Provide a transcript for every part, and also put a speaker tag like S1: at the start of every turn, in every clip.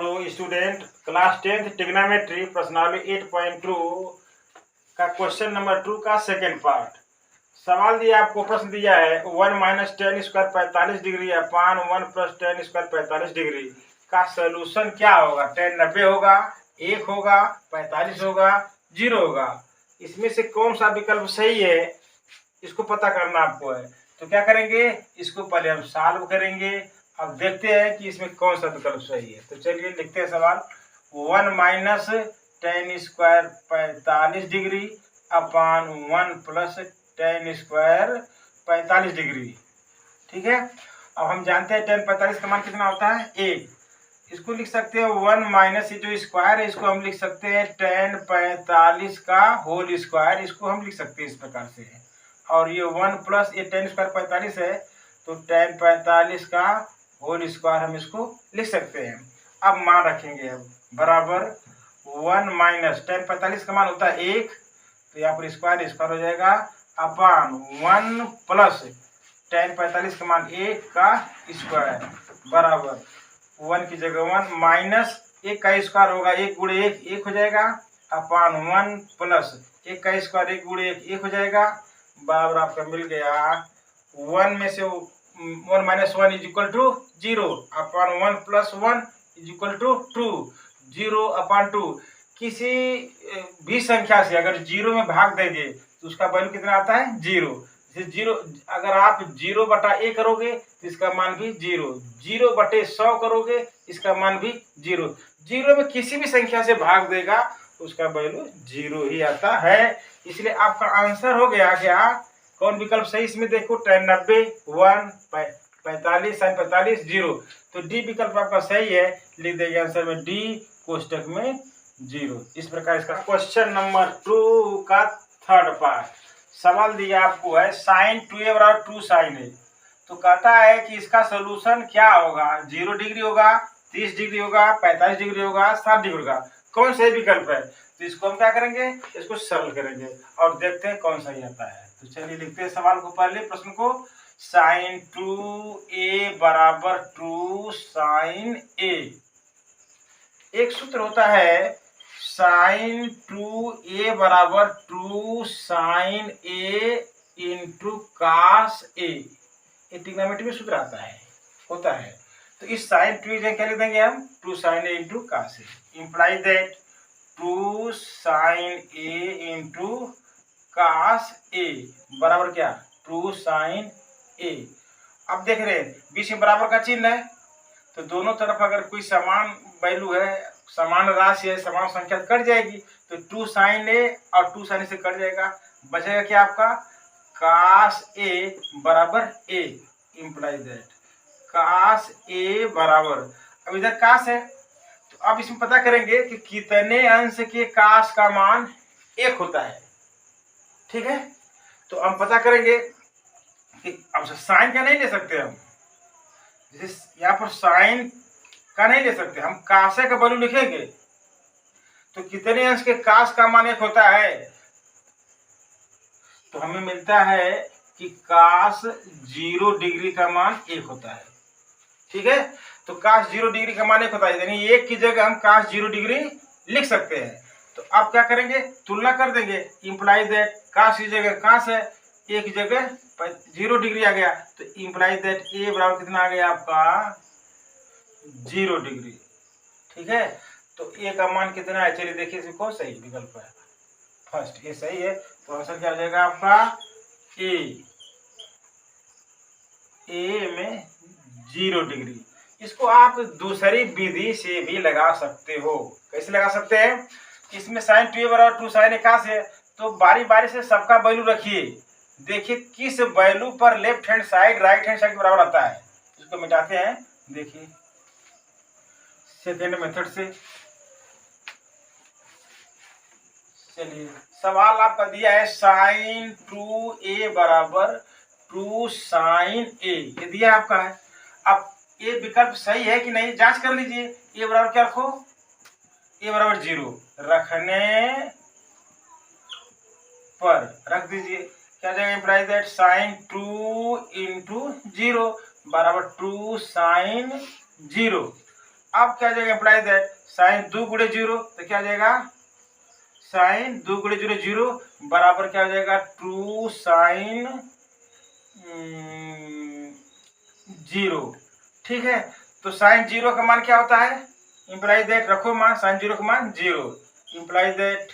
S1: Hello student, class 10th trigonometry प्रश्नावली 8.2 का question number 2 का सेकेंड पार्ट। सवाल दिया, आपको प्रश्न दिया है 1 माइनस टेन स्क्वायर 45 डिग्री अपान 1 प्लस टेन स्क्वायर 45 डिग्री का सोल्यूशन क्या होगा। 10 90 होगा, 1 होगा, 45 होगा, 0 होगा। इसमें से कौन सा विकल्प सही है इसको पता करना आपको है। तो क्या करेंगे, इसको पहले हम सॉल्व करेंगे। अब देखते हैं कि इसमें कौन सा विकल्प सही है। तो चलिए लिखते हैं सवाल। 1 माइनस टेन स्क्वायर 45 डिग्री अपान 1 प्लस टेन स्क्वायर 45 डिग्री। ठीक है, अब हम जानते हैं टेन 45 का मान कितना होता है, 1। इसको लिख सकते हैं 1 माइनस जो स्क्वायर है इसको हम लिख सकते हैं टेन 45 का होल स्क्वायर। इसको हम लिख सकते हैं इस प्रकार से। और ये 1 प्लस ये टेन स्क्वायर 45 है, तो टेन 45 का होल स्क्वायर हम इसको लिख सकते हैं। अब मान रखेंगे, अब बराबर 1 माइनस टेन 45 का मान होता है 1, तो यहाँ पर स्क्वायर स्क्वायर हो जाएगा अपान 1 प्लस टेन 45 का मान 1 का स्क्वायर बराबर 1 की जगह 1 माइनस 1 का स्क्वायर होगा 1 गुणे 1 1 हो जाएगा अपान 1 प्लस 1 का स्क्वायर 1 गुणे 1 1 हो जाएगा बराबर आपका मिल गया 1 में से 1 minus 1 is equal to 0 upon 1 plus 1 is equal to 2, 0 upon 2। किसी भी संख्या से अगर 0 में भाग देंगे तो उसका वैल्यू कितना आता है, 0। जैसे 0 अगर आप 0 बटा a करोगे तो इसका मान भी 0, 0 बटे 100 करोगे इसका मान भी 0। 0 में किसी भी संख्या से भाग देगा उसका वैल्यू 0 ही आता है। इसलिए आपका आंसर हो गया क्या, कौन विकल्प सही इसमें देखो, 10 90 1 45 sin 45 0। तो डी विकल्प आपका सही है, लिख देंगे आंसर में डी कोष्टक में 0। इस प्रकार इसका क्वेश्चन नंबर 2 का थर्ड पार्ट। सवाल दिया आपको है साइन 2a बराबर 2 साइन a। तो कहता है कि इसका सोल्यूशन क्या होगा, 0 डिग्री होगा, 30 डिग्री होगा, 45 डिग्री होगा, 60 डिग्री होगा, कौन सही विकल्प है। तो इसको हम क्या करेंगे, इसको सरल करेंगे और देखते हैं कौन सही आता है। तो चलिए लिखते हैं सवाल को, पहले प्रश्न को। साइन 2a बराबर 2 साइन a। एक सूत्र होता है साइन 2a बराबर 2 sine a into cos a। ये ट्रिग्नोमेट्री में सूत्र आता है, होता है। तो इस साइन 2 क्या लिख देंगे हम, 2 sine a into cos a imply that 2 sine a into cos a बराबर क्या, 2 साइन a। अब देख रहे हैं बीच में बराबर का चिन्ह है, तो दोनों तरफ अगर कोई समान वैल्यू है, समान राशि है, समान संख्या कट जाएगी। तो 2 साइन a और 2 साइन से कट जाएगा, बचेगा क्या आपका कास a बराबर a imply that cos a बराबर, अब इधर कास है तो अब इसमें पता करेंगे कि कितने अंश के कास का मान 1 होता है। ठीक है, तो हम पता करेंगे कि अब साइन का नहीं ले सकते हम, जैसे यहाँ पर साइन का नहीं ले सकते, हम कासे का वैल्यू लिखेंगे। तो कितने अंश के कास का मान 1 होता है, तो हमें मिलता है कि कास 0 डिग्री का मान 1 होता है। ठीक है, तो कास 0 डिग्री का मान 1 होता है, यानी 1 की जगह हम कास 0 डिग्री लिख सकते हैं। तो आप क्या करेंगे, तुलना कर देंगे, इंप्लाई दैट कास की जगह कास है, a की जगह 0 डिग्री आ गया, तो इंप्लाई दैट a बराबर कितना आ गया आपका 0 डिग्री। ठीक है, तो a का मान कितना है, चलिए देखिए इसमें कौन सही विकल्प है। फर्स्ट ये सही है, तो आंसर क्या हो जाएगा आपका a में 0 डिग्री। इसको आप दूसरी विधि से भी लगा सकते हो। कैसे लगा सकते हैं, इसमें साइन 2a बराबर 2 साइन a कास है, तो बारी बारी से सबका वैल्यू रखिए, देखिए किस वैल्यू पर left hand side right hand side के बराबर आता है। इसको मिटाते हैं, देखिए सेकेंड मेथड से। चलिए सवाल आपका दिया है साइन 2a बराबर 2 साइन a, ये दिया आपका है। अब ये विकल्प सही है कि नहीं जांच कर लीजिए। a बराबर क्या रखो, a बराबर 0 रखने पर रख दीजिए, क्या जाएगा इम्प्लाई दैट साइन 2 इंटू 0 बराबर 2 साइन 0। अब क्या हो जाएगा, इम्प्लाई दैट साइन 2 गुणे 0, तो क्या हो जाएगा, साइन 2 गुणे 0 0 बराबर क्या हो जाएगा, 2 साइन 0। ठीक है, तो साइन 0 का मान क्या होता है, इम्प्लाई दैट रखो मान, साइन 0 का मान 0, इम्प्लाई दैट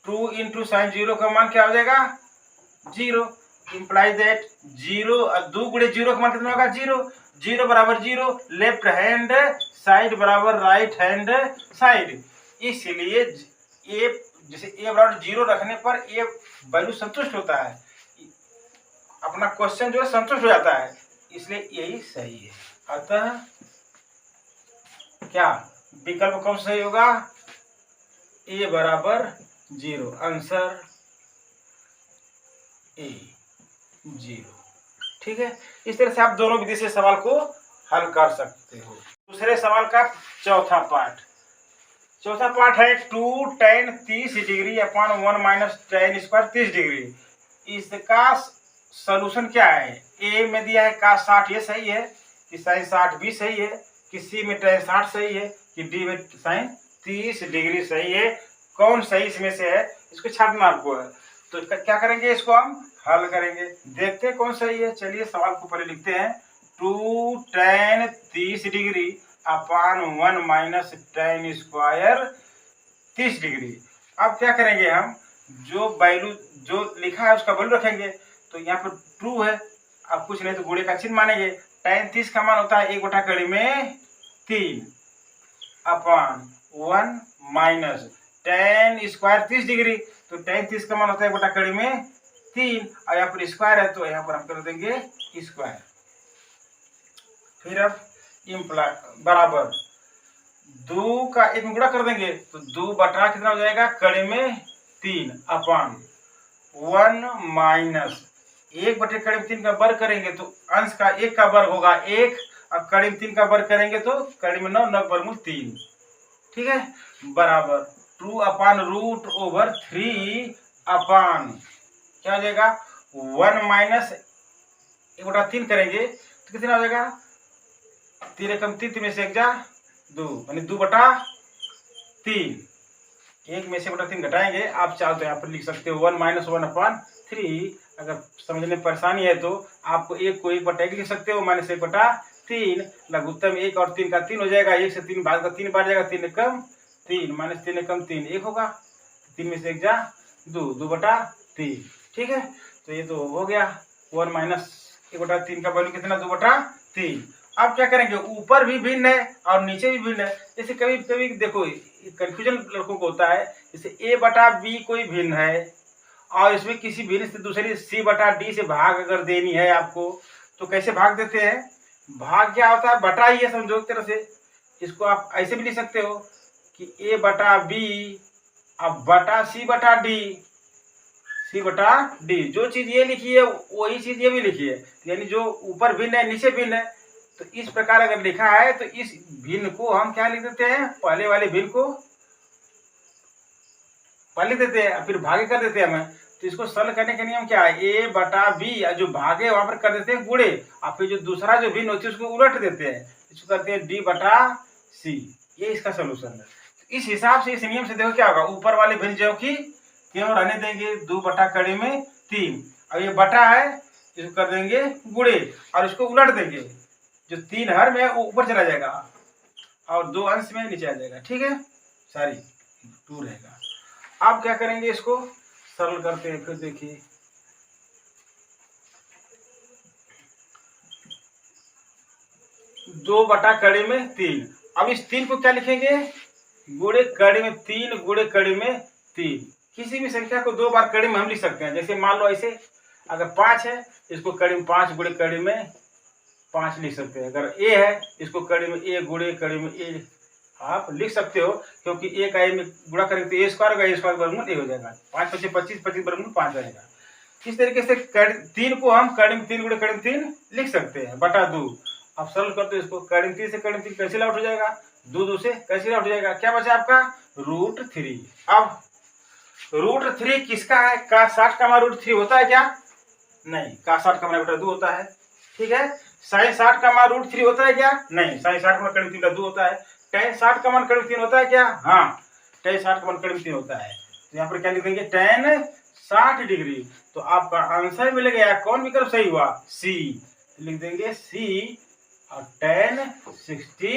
S1: 2 इंटू साइन 0 का मान क्या हो जाएगा, 0, इम्प्लाई दैट 0 2 गुणे 0 का मान कितना होगा, 0, 0 बराबर 0, लेफ्ट हैंड साइड बराबर राइट हैंड साइड, इसलिए ए जैसे ए बराबर 0 रखने पर ए वैल्यू संतुष्ट होता है, अपना क्वेश्चन जो है संतुष्ट हो जाता है, इसलिए यही सही है। अतः क्या विकल्प कौन सा सही होगा, ए बराबर 0, आंसर ए 0। ठीक है, इस तरह से आप दोनों विधि से सवाल को हल कर सकते हो। दूसरे सवाल का चौथा पार्ट है 2 tan 30 degree upon 1 minus tan square 30 degree. इसका सॉल्यूशन क्या है, ए में दिया है का 60 ये सही है, कि साइन 60 भी सही है, कि सी में tan 60 सही है, कि डी में साइन 30 डिग्री सही है, कौन सही इसमें से है, इसको छांटना आपको है। तो क्या करेंगे, इसको हम हल करेंगे, देखते हैं कौन सही है। चलिए सवाल को पहले लिखते हैं, 2 tan 30 degree upon 1 minus tan square 30 degree. अब क्या करेंगे, हम जो वैल्यू जो लिखा है उसका वैल्यू रखेंगे, तो यहाँ पर ट्रू है, अब कुछ नहीं तो गुणे का चिन्ह मानेंगे। tan 30 का मान होता है 1/3 में 3 upon 1 minus tan square 30 degree, तो tan 30 का मान होता है 1/3 में 3, और यहाँ पर स्क्वायर है तो यहाँ पर हम कर देंगे स्क्वायर। फिर अब इम्प्लाई बराबर 2 का 1 में गुणा कर देंगे, तो 2 बटा कितना हो जाएगा, कड़ी में 3 अपॉन 1 माइनस 1/3 का वर्ग करेंगे तो अंश का 1 का वर्ग होगा 1, और कड़ी में 3 का वर्ग करेंगे तो कड़ी में 9 वर्गमूल 3। ठीक है, बराबर 2 अपॉन रूट ओवर 3 अपॉन क्या हो जाएगा, 1 माइनस 1/3 करेंगे तो कितना हो जाएगा, 3 एकम 3, 3 में से 1 जा 2, यानी 2/3, 1 में से 1/3 घटाएंगे। आप चाहो तो यहाँ पर लिख सकते हो 1 माइनस 1/3। अगर समझने में परेशानी है तो आपको 1 को 1/1 लिख सकते हो, माइनस 1/3, लघुत्तम 1 और 3 का 3 हो जाएगा, 1 से 3 भाग का 3 बार जाएगा, 3 एकम 3 माइनस 3 एकम 3 1 होगा, 3 में से 1 जा 2, 2/3। ठीक है, तो ये तो हो गया, 1 माइनस 1/3 का वैल्यू कितना, 2/3। अब क्या करेंगे, ऊपर भी भिन्न है और नीचे भी भिन्न है। जैसे कभी कभी देखो कंफ्यूजन लड़कों को होता है, जैसे a/b कोई भिन्न है और इसमें किसी भिन्न से दूसरी c/d से भाग अगर देनी है आपको, तो कैसे भाग देते हैं, भाग क्या होता है, बटा ही है, समझो एक तरह से। इसको आप ऐसे भी लिख सकते हो कि a/b अब बटा c/d, c/d, जो चीज ये लिखी है वही चीज ये भी लिखी है, यानी जो ऊपर भिन्न है नीचे भिन्न है। तो इस प्रकार अगर लिखा है तो इस भिन्न को हम क्या लिख देते हैं, पहले वाले भिन्न को पहले देते हैं, फिर भागे कर देते हैं हमें। तो इसको सरल करने का नियम क्या है, a/b, जो भागे वहां पर कर देते हैं गुणे, और फिर जो दूसरा जो भिन्न होती है उसको उलट देते हैं, इसको करते हैं d/c। ये इसका सोल्यूशन है। तो इस हिसाब से इस नियम से देखो क्या होगा, ऊपर वाले भिन्न जो की क्यों रहने देंगे, 2/3, और ये बटा है इसको कर देंगे गुणे, और इसको उलट देंगे, जो 3 हर में वो ऊपर चला जाएगा और 2 अंश में नीचे आ जाएगा। ठीक है, सॉरी 2 रहेगा। अब क्या करेंगे, इसको सरल करते हैं। फिर देखिए, दो बटा कड़ी में 3, अब इस 3 को क्या लिखेंगे, गुणे कड़ी में 3 गुणे कड़ी में 3। किसी भी संख्या को 2 बार कड़ी में हम लिख सकते हैं। जैसे मान लो ऐसे, अगर 5 है इसको कड़ी में 5 गुणे कड़ी में 5 लिख सकते हैं। अगर a है इसको कड़ी में a गुणे कड़ी में a आप लिख सकते हो, क्योंकि a का a में गुणा करेंगे तो a स्क्वायर होगा, a स्क्वायर वर्गमूल a हो जाएगा, 5 × 5 = 25, 25 वर्गमूल 5 रहेगा। इस तरीके से 3 को हम कड़ी में 3 गुणे कड़ी में 3 लिख सकते हैं, बटा 2। अब सरल करते इसको, कड़ी में 3 से कड़ी में 3 कैंसिल आउट हो जाएगा, 2 से कैंसिल आउट हो जाएगा, क्या बचा आपका, √3। अब √3 किसका है, का 60 का मान √3 होता है क्या, नहीं, का 60 का मान 1/2 होता है। ठीक है, sin 60 का मान √3 होता है क्या? नहीं, sin 60 का मान करीब 3 होता है। tan 60 का मान करीब 3 होता है क्या? हाँ, tan 60 का मान करीब 3 होता है। तो यहाँ पर क्या लिख देंगे? tan 60 degree. तो आपका आंसर मिल गया। कौन विकल्प सही हुआ? सी। लिख देंगे सी और tan 60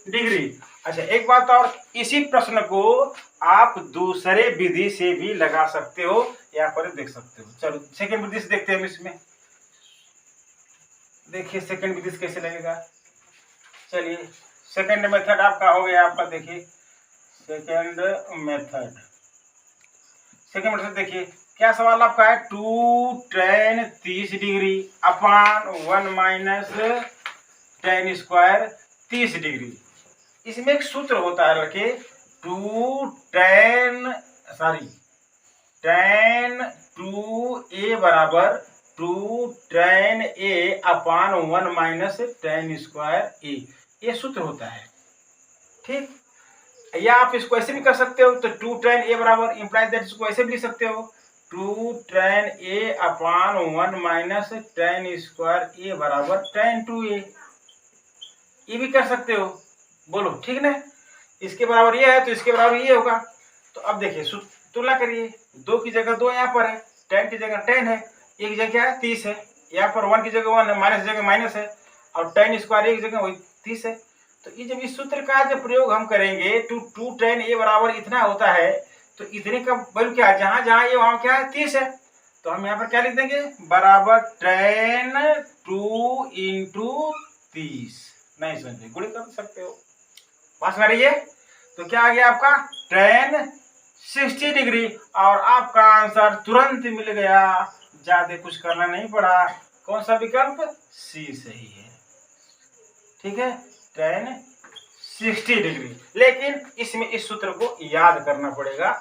S1: डिग्री। अच्छा, एक बात और, इसी प्रश्न को आप दूसरे विधि से भी लगा सकते हो, यहाँ पर देख सकते हो। चलो सेकंड विधि से देखते हैं। इसमें देखिए सेकंड विधि से कैसे लगेगा। चलिए सेकंड मेथड आपका हो गया। आपका देखिए सेकंड मेथड देखिए क्या सवाल आपका है। 2 tan 30 डिग्री अपान 1 माइनस tan स्क्वायर 30 डिग्री। इसमें एक सूत्र होता है लड़के, tan 2a बराबर 2 tan a upon 1 minus tan square a, ये सूत्र होता है। ठीक, या आप इसको ऐसे भी कर सकते हो। तो 2 tan a बराबर इंप्लाइज दैट, इसको ऐसे भी लिख सकते हो 2 tan a upon 1 minus tan square a बराबर tan 2a, ये भी कर सकते हो। बोलो ठीक ना? इसके बराबर ये है तो इसके बराबर ये होगा। तो अब देखिए तुलना करिए। 2 की जगह 2 यहाँ पर है, tan की जगह tan है, एक जगह क्या है 30 है, यहाँ पर 1 की जगह 1 है, माइनस जगह माइनस है, और tan स्क्वायर एक जगह वही 30 है। तो ये जब इस सूत्र का जब प्रयोग हम करेंगे तो 2 tan a बराबर इतना होता है, तो इतने का वैल्यू क्या है? जहां जहां ये वहां क्या है? 30 है। तो हम यहाँ पर क्या लिख देंगे? बराबर tan 2 इंटू 30। नहीं समझे, गुणे कर सकते हो। पास में रहिए। तो क्या आ गया आपका? tan 60 degree. और आपका आंसर तुरंत मिल गया, ज्यादा कुछ करना नहीं पड़ा। कौन सा विकल्प? सी सही है। ठीक है, tan 60 डिग्री। लेकिन इसमें इस सूत्र को याद करना पड़ेगा।